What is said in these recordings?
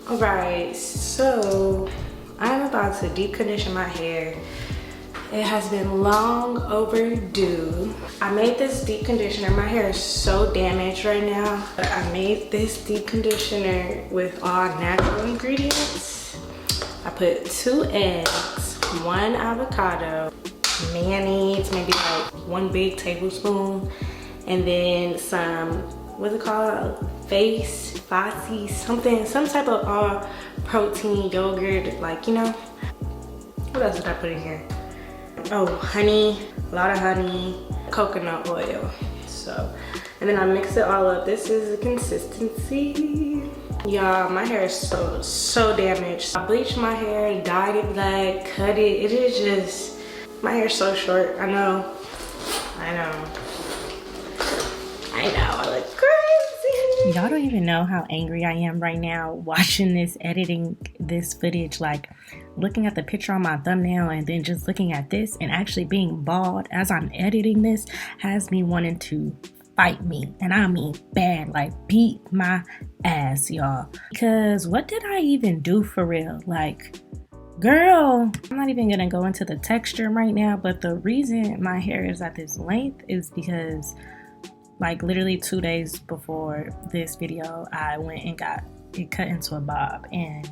Alright, so I'm about to deep condition my hair. It has been long overdue. I made this deep conditioner. My hair is so damaged right now. But I made this deep conditioner with all natural ingredients. I put 2 eggs, 1 avocado, mayonnaise, maybe like 1 big tablespoon, and then some, what's it called? Fassi, something, some type of protein yogurt, like, you know. What else did I put in here? Oh, honey, a lot of honey, coconut oil. So, and then I mix it all up. This is the consistency. Y'all, my hair is so damaged. I bleached my hair, dyed it black, cut it. It is just, my hair's so short. I know, I look crazy. Y'all don't even know how angry I am right now watching this, editing this footage, like looking at the picture on my thumbnail and then just looking at this and actually being bald as I'm editing this has me wanting to fight me, and I mean bad, like beat my ass, y'all. Because what did I even do for real? Like, girl, I'm not even gonna go into the texture right now, but the reason my hair is at this length is because like literally 2 days before this video, I went and got it cut into a bob, and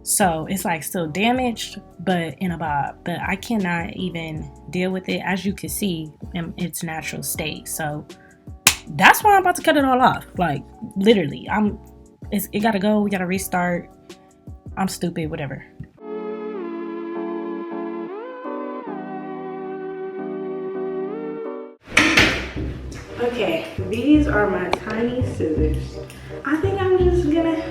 so it's like still damaged, but in a bob. But I cannot even deal with it, as you can see, in its natural state. So that's why I'm about to cut it all off. Like literally, it gotta go. We gotta restart. I'm stupid, whatever. Okay, these are my tiny scissors. I think I'm just gonna.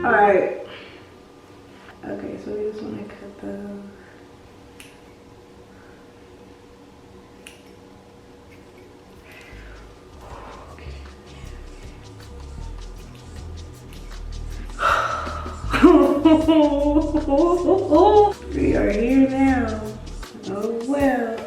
All right. Okay, so we just want to cut those. We are here now. Oh well.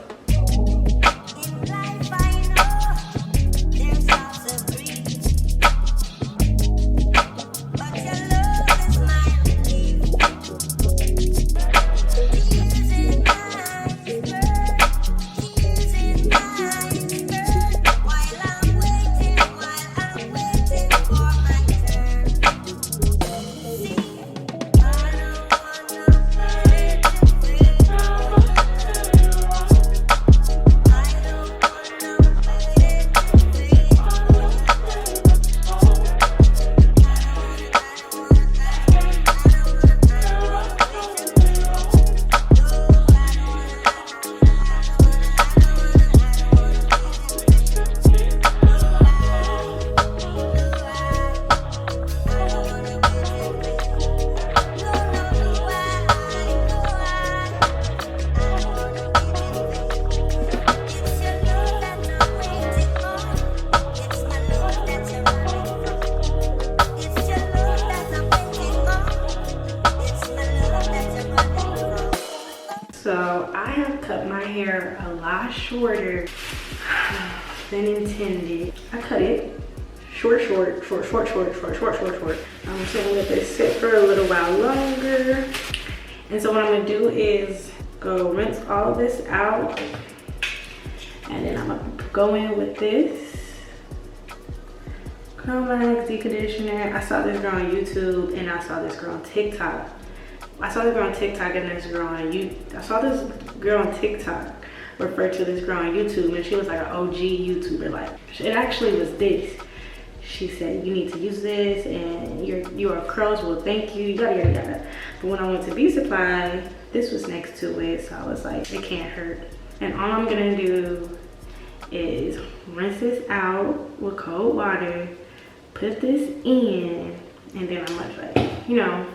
So I have cut my hair a lot shorter than intended. I cut it short. I'm just gonna let this sit for a little while longer. And so what I'm gonna do is go rinse all of this out, and then I'm gonna go in with this Curl-Max deep conditioner. I saw this girl on YouTube and I saw this girl on TikTok. I saw this girl on TikTok and this girl on YouTube. I saw this girl on TikTok refer to this girl on YouTube, and she was like an OG YouTuber. Like, it actually was this. She said, you need to use this and your curls will thank you, yada yada yada. But when I went to Beauty Supply, this was next to it, so I was like, it can't hurt. And all I'm gonna do is rinse this out with cold water, put this in, and then I'm gonna, like, you know,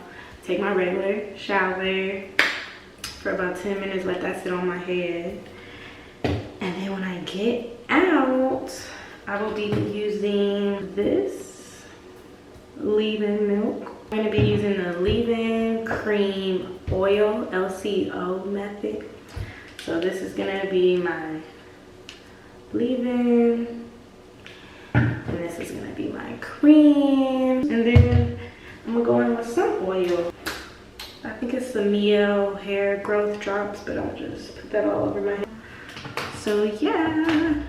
take my regular shower for about 10 minutes, let that sit on my head. And then when I get out, I will be using this leave-in milk I'm going to be using the leave-in cream oil LCO method. So this is going to be my leave-in, and this is going to be my cream, and then I'm going to go in with some oil. I think it's the Mio hair growth drops, but I'll just put that all over my hair. So yeah.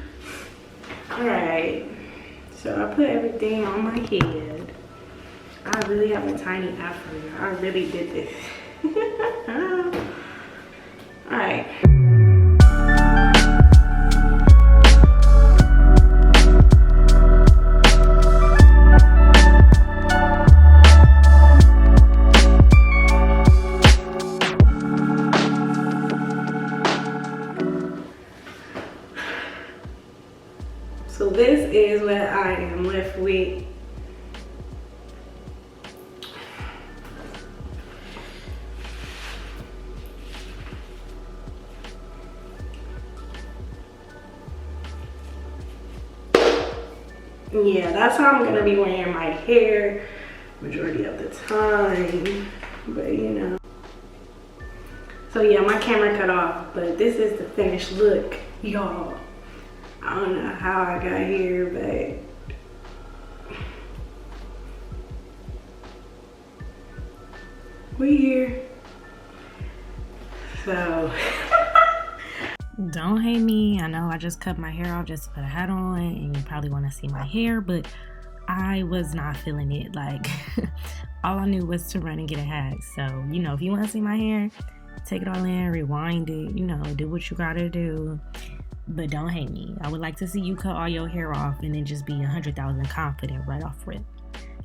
Alright. So I put everything on my head. I really have a tiny afro. I really did this. Alright. So this is what I am left with. Yeah, that's how I'm gonna be wearing my hair majority of the time, but you know. So yeah, my camera cut off, but this is the finished look, y'all. I don't know how I got here, but we here. So don't hate me. I know I just cut my hair off just to put a hat on, and you probably want to see my hair, but I was not feeling it. Like all I knew was to run and get a hat. So, you know, if you want to see my hair, take it all in, rewind it, you know, do what you gotta do. But don't hate me. I would like to see you cut all your hair off and then just be 100,000 confident right off rip.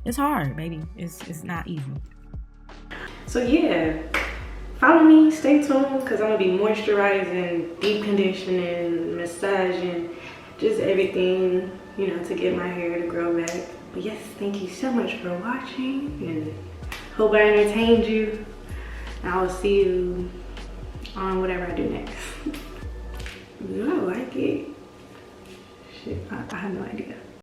It's hard, baby. It's not easy. So yeah, follow me, stay tuned, because I'm gonna be moisturizing, deep conditioning, massaging, just everything, you know, to get my hair to grow back. But yes, thank you so much for watching, and hope I entertained you. And I will see you on whatever I do next. Do I like it? Shit, I have no idea.